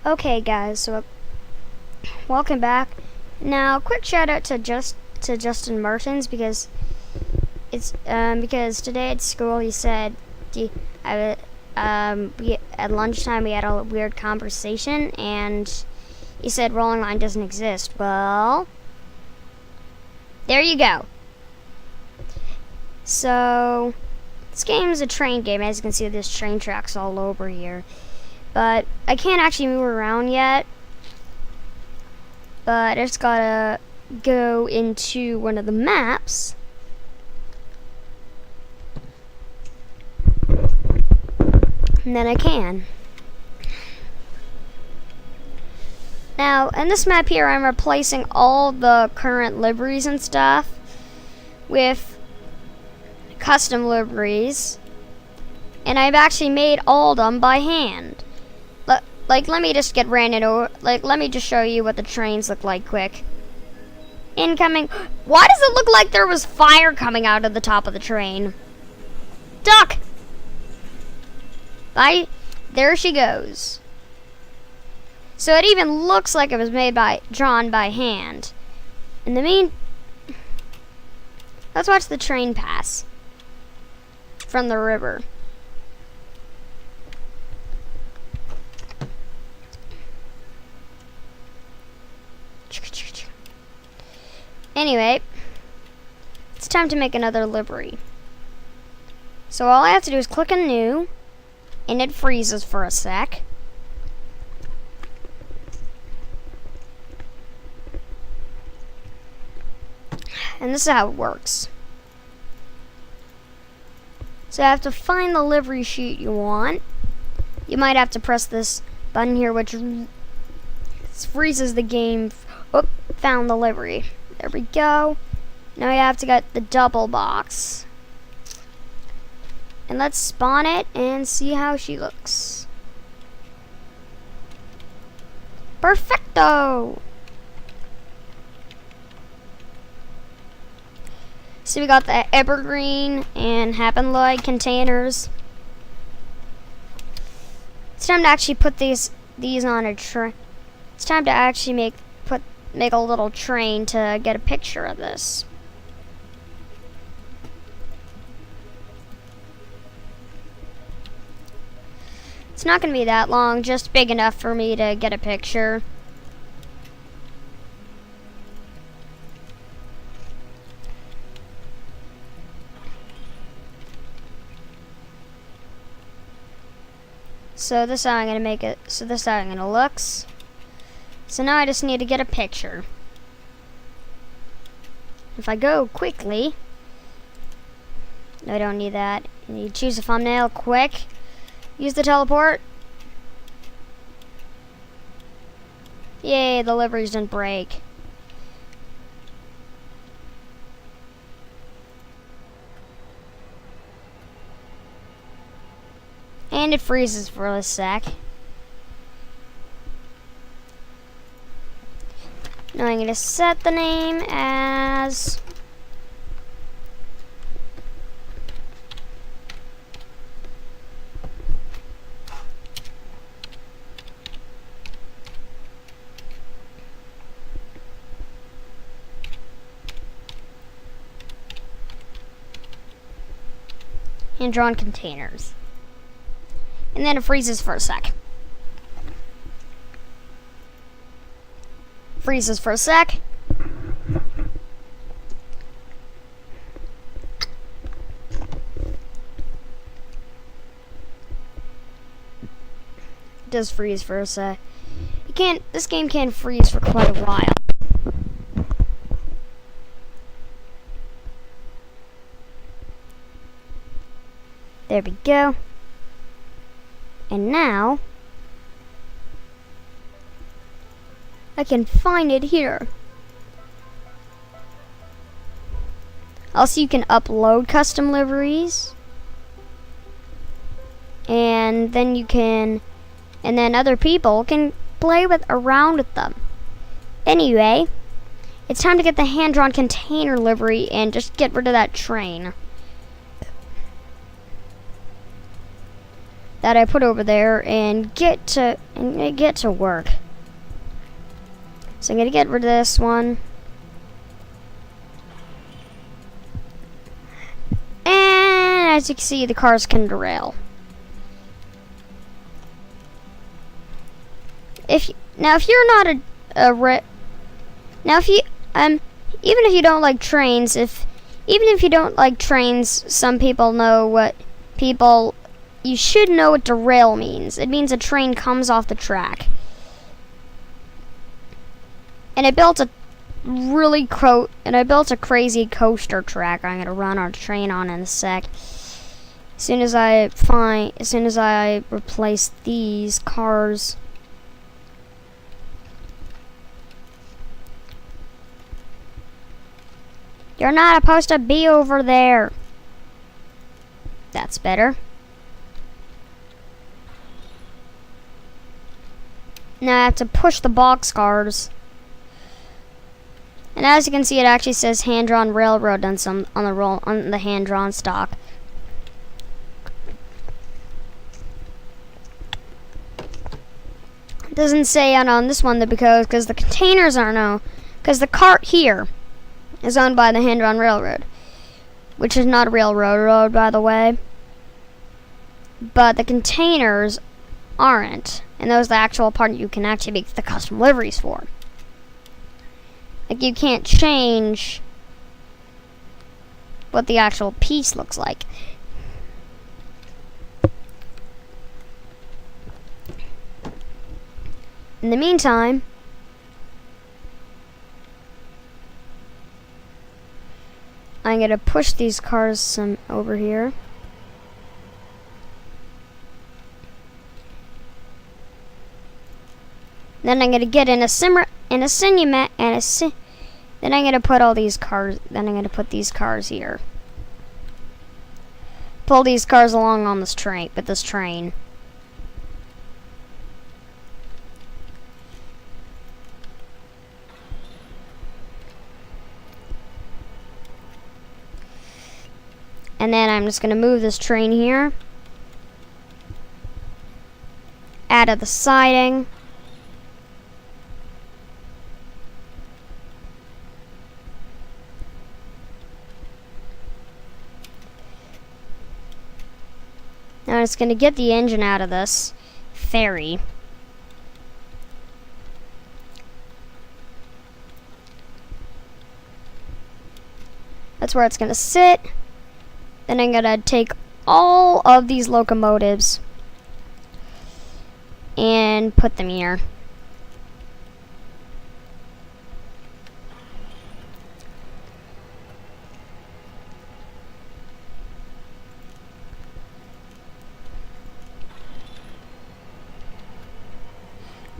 Okay, guys, so welcome back. Now, quick shout out to Justin Martins because because today at school he said at lunchtime we had a weird conversation and he said Rolling Line doesn't exist. Well, there you go. So this game is a train game. As you can see, there's train tracks all over here. But I can't actually move around yet. But I just gotta go into one of the maps. And then I can. Now, in this map here, I'm replacing all the current liveries and stuff with custom liveries. And I've actually made all of them by hand. Let me just get random over. Let me just show you what the trains look like quick. Incoming. Why does it look like there was fire coming out of the top of the train? Duck! Bye. There she goes. So it even looks like it was drawn by hand. In the let's watch the train pass from the river. Anyway, it's time to make another livery. So all I have to do is click on new, and it freezes for a sec. And this is how it works. So you have to find the livery sheet you want. You might have to press this button here, which freezes the game. Oh, found the livery. There we go. Now you have to get the double box. And let's spawn it and see how she looks. Perfecto! So we got the evergreen and Happenloyd containers. It's time to actually put these on a train. It's time to actually make a little train to get a picture of this. It's not going to be that long, just big enough for me to get a picture. So this is how I'm going to make it. So this is how I'm going to look. So now I just need to get a picture. If I go quickly, no, I don't need that. You choose a thumbnail quick. Use the teleport. Yay, the liveries didn't break. And it freezes for a sec. Now I'm going to set the name as hand-drawn containers. And then it freezes for a sec. Freezes for a sec. It does freeze for a sec. This game can freeze for quite a while. There we go. And now I can find it here. Also, you can upload custom liveries. And then other people can play around with them. Anyway, it's time to get the hand-drawn container livery and just get rid of that train. that I put over there and get to work. So I'm gonna get rid of this one. And as you can see, the cars can derail. If you're not even if you don't like trains, even if you don't like trains, some people know what you should know what derail means. It means a train comes off the track. And I built a crazy coaster track I'm gonna run our train on in a sec. As soon as I replace these cars. You're not supposed to be over there. That's better. Now I have to push the boxcars. And as you can see, it actually says hand-drawn railroad on the hand-drawn stock. It doesn't say on this one because the containers are no, because the cart here is owned by the hand-drawn railroad, which is not a railroad, by the way. But the containers aren't, and those are the actual part you can actually make the custom liveries for. Like, you can't change what the actual piece looks like. In the meantime, I'm going to push these cars some over here. Then I'm going to get in a Sinumat and then I'm going to put all these cars, then I'm going to put these cars here. Pull these cars along on this train, And then I'm just going to move this train here. Out of the siding. Now I'm just going to get the engine out of this ferry. That's where it's going to sit. Then I'm going to take all of these locomotives and put them here.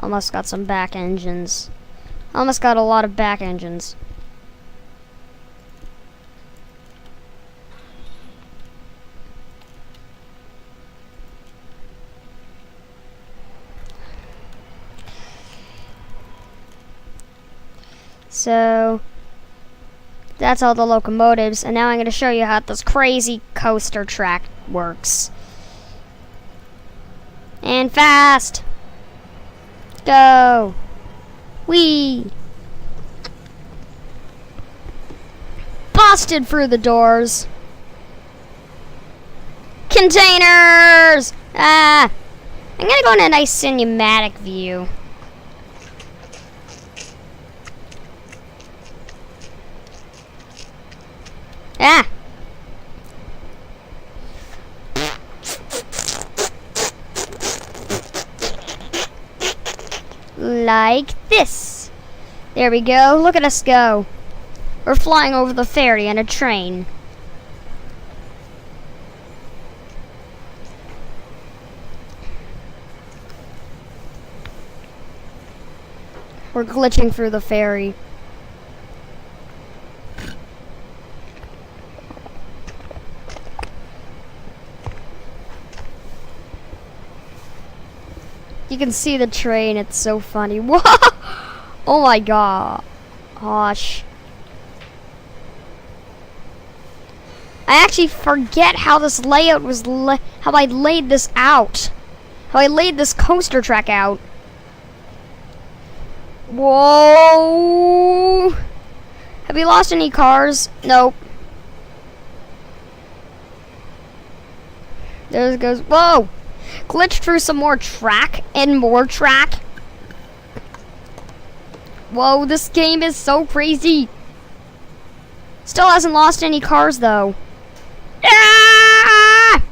Almost got some back engines. Almost got a lot of back engines. So that's all the locomotives, and now I'm going to show you how this crazy coaster track works. And fast! Go! Whee! Busted through the doors! Containers! Ah! I'm going to go in a nice cinematic view. Ah! Like this. There we go. Look at us go. We're flying over the ferry in a train. We're glitching through the ferry. You can see the train, it's so funny. Whoa! Oh my god. Gosh. I actually forget how this layout was, how I laid this out. How I laid this coaster track out. Whoa! Have we lost any cars? Nope. There it goes. Whoa! Glitched through some more track and more track. Whoa, this game is so crazy. Still hasn't lost any cars though. Ah!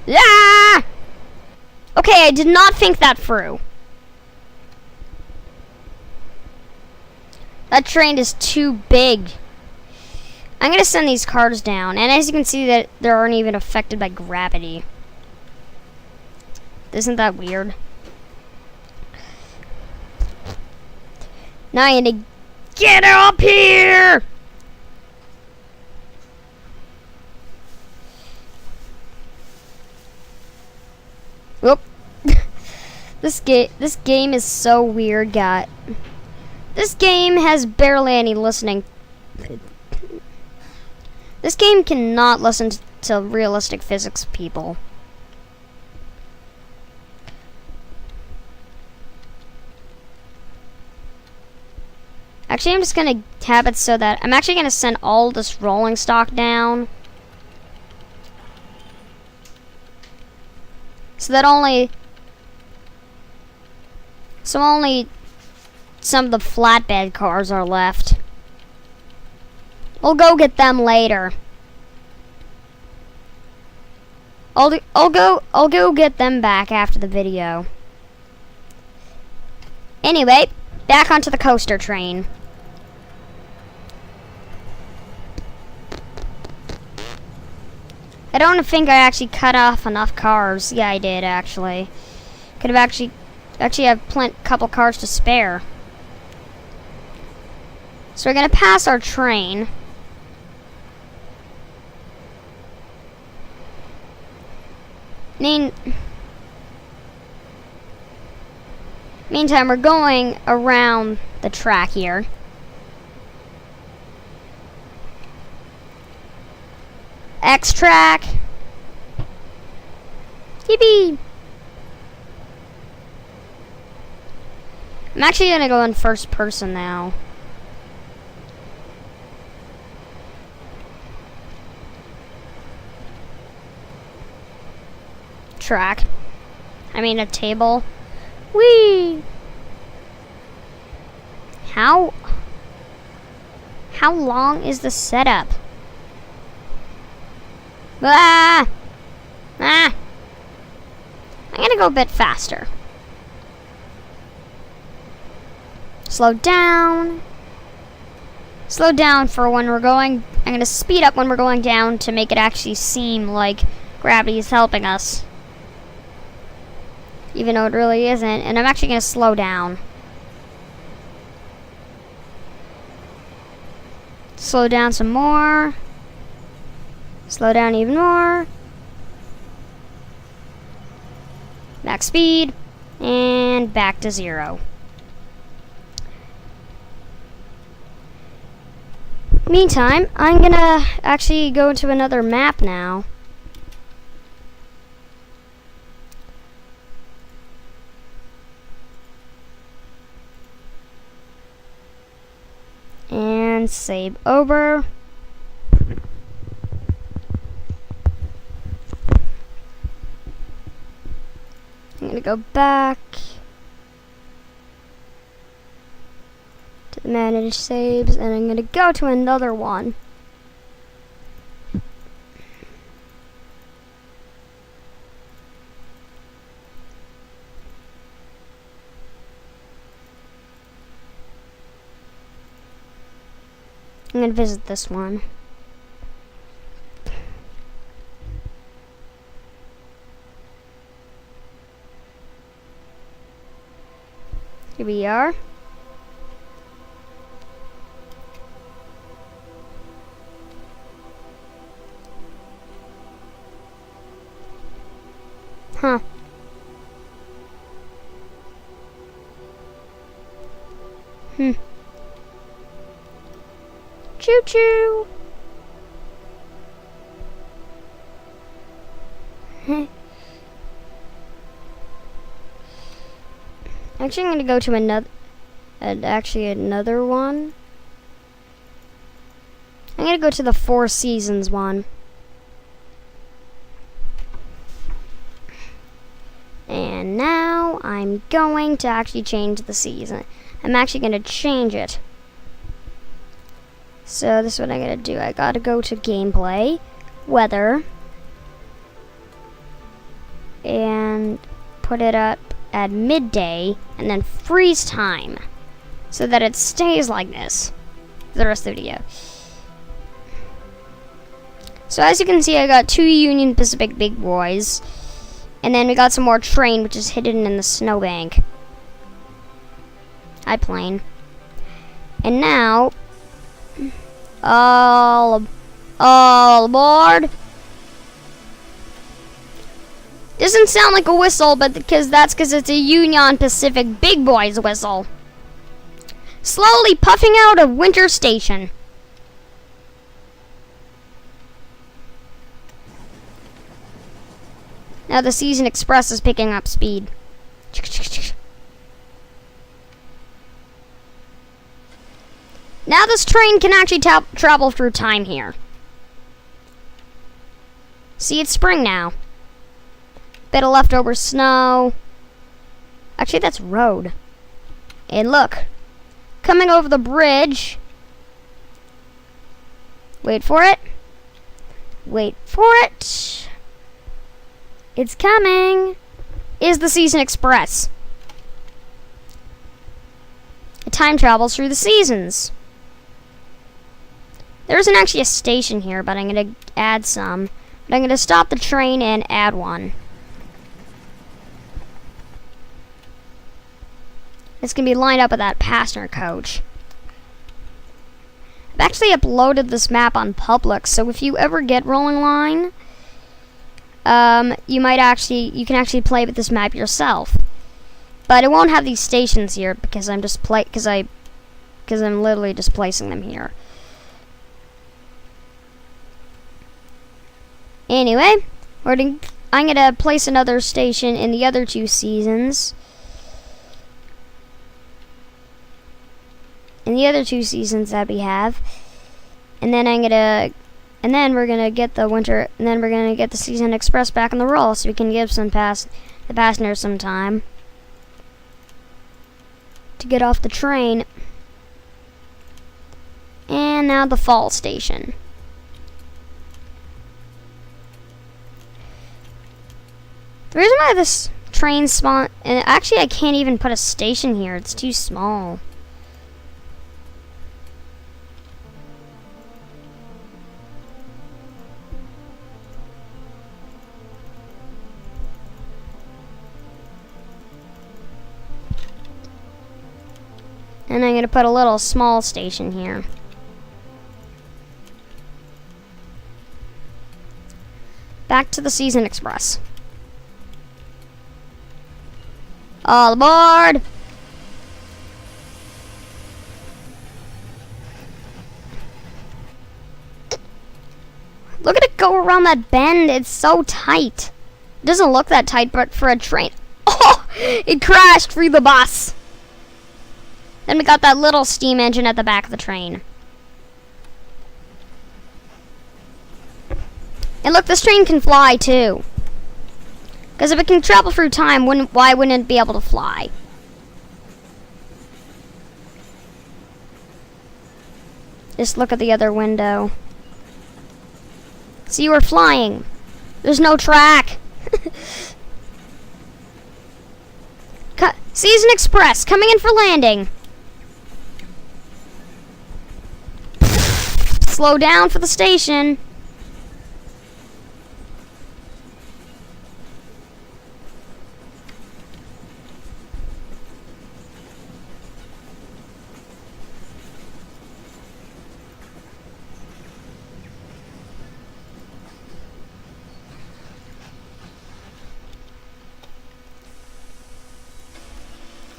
Ah! Okay, I did not think that through. That train is too big. I'm gonna send these cars down, and as you can see that they aren't even affected by gravity. Isn't that weird? Now I need to get up here! Whoop. This game is so weird, guy. This game has barely any listening. This game cannot listen to realistic physics people. Actually, I'm just gonna have it so that I'm actually gonna send all this rolling stock down. So that only some of the flatbed cars are left. We'll go get them later. I'll go get them back after the video. Anyway, back onto the coaster train. I don't think I actually cut off enough cars. Yeah, I did actually. Could have actually have couple cars to spare. So we're gonna pass our train. Meantime, we're going around the track here. X track. Yippee! I'm actually gonna go in first person now. Track. I mean a table. Whee! How long is the setup? Ah! Ah! I'm gonna go a bit faster. Slow down. Slow down for when we're going. I'm gonna speed up when we're going down to make it actually seem like gravity is helping us. Even though it really isn't. And I'm actually gonna slow down. Slow down some more. Slow down even more. Max speed. And back to 0. Meantime, I'm gonna actually go into another map now. And save over. I'm gonna go back to the manage saves, and I'm gonna go to another one. I'm gonna visit this one. Here we are. Huh. Choo-choo. Actually, I'm gonna go to another one. I'm gonna go to the Four Seasons one. And now I'm going to actually change the season. I'm actually gonna change it. So this is what I'm gonna do. I gotta go to gameplay, weather, and put it up at midday, and then freeze time, so that it stays like this for the rest of the video. So as you can see, I got 2 Union Pacific big boys, and then we got some more train, which is hidden in the snowbank. Hi, plane. And now, all aboard. Doesn't sound like a whistle, but that's because it's a Union Pacific big boys whistle. Slowly puffing out of Winter Station. Now the Season Express is picking up speed. Now this train can actually travel through time here. See, it's spring now. Bit of leftover snow. Actually, that's road. And look, coming over the bridge. Wait for it. Wait for it. It's coming. Is the Season Express. It time travels through the seasons. There isn't actually a station here, but I'm going to add some. But I'm going to stop the train and add one. It's going to be lined up with that passenger coach. I've actually uploaded this map on public, so if you ever get Rolling Line, you can actually play with this map yourself. But it won't have these stations here because I'm literally just placing them here. Anyway, I'm gonna place another station in the other 2 seasons. In the other 2 seasons that we have, and then we're gonna get the Season Express back on the roll, so we can give the passengers some time to get off the train. And now the fall station. The reason why this train and actually I can't even put a station here, it's too small. And I'm going to put a little small station here. Back to the Season Express. All aboard! Look at it go around that bend. It's so tight. It doesn't look that tight, but for a train. Oh! It crashed through the bus. Then we got that little steam engine at the back of the train. And look, this train can fly too. Because if it can travel through time, why wouldn't it be able to fly? Just look at the other window. See, we're flying. There's no track. Season Express coming in for landing. Slow down for the station.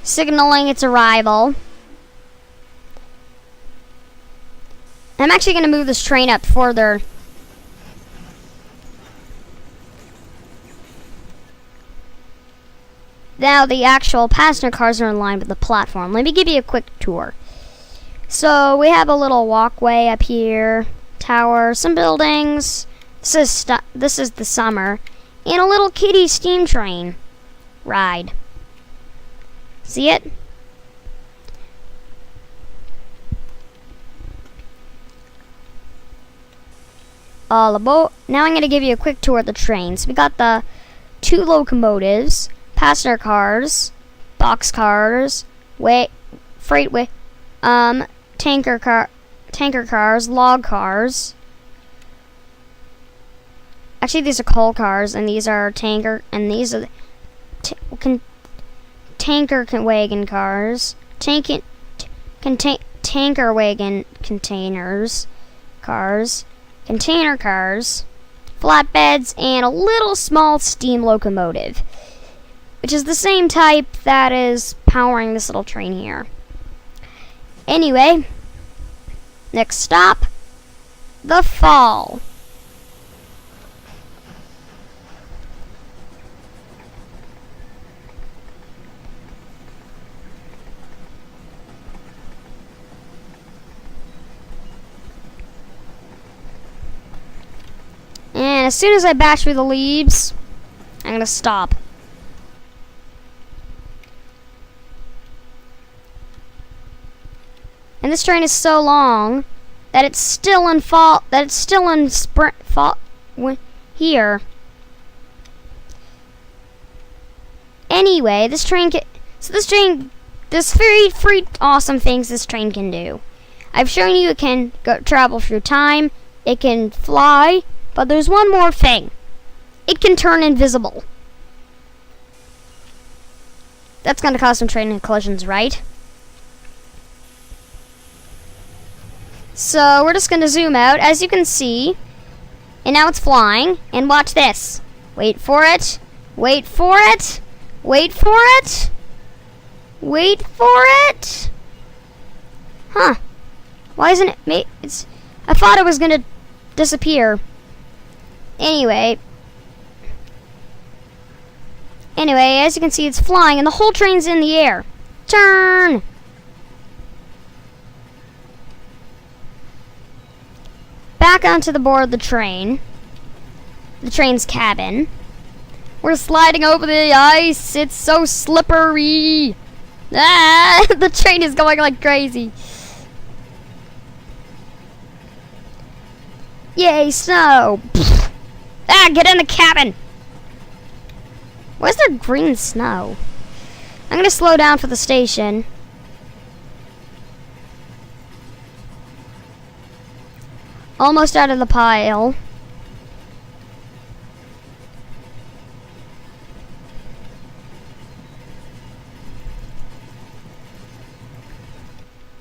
Signaling its arrival. I'm actually going to move this train up further. Now the actual passenger cars are in line with the platform. Let me give you a quick tour. So we have a little walkway up here, tower, some buildings. This is the summer, and a little kiddie steam train ride. See it? All aboard. Now I'm going to give you a quick tour of the trains. We got the 2 locomotives, passenger cars, box cars, tanker cars, log cars. Actually, these are coal cars, and these are tanker, and these are tanker wagon cars, tanker wagon containers cars, container cars, flatbeds, and a little small steam locomotive, which is the same type that is powering this little train here. Anyway, next stop, the fall. And as soon as I bash through the leaves, I'm going to stop. And this train is so long that it's still in fall. That it's still in sprint fall here. Anyway, this train there's very awesome things this train can do. I've shown you it can travel through time. It can fly. But there's one more thing. It can turn invisible. That's going to cause some train collisions, right? So we're just going to zoom out, as you can see. And now it's flying. And watch this. Wait for it. Wait for it. Wait for it. Wait for it. Huh. Why isn't it? I thought it was going to disappear. Anyway, as you can see, it's flying, and the whole train's in the air. Turn! Back onto the board of the train's cabin. We're sliding over the ice. It's so slippery. Ah, the train is going like crazy. Yay, snow! Ah, get in the cabin! Where's there green snow? I'm gonna slow down for the station. Almost out of the pile.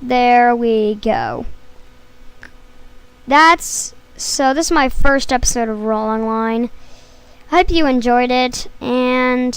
There we go. So this is my first episode of Rolling Line. I hope you enjoyed it, and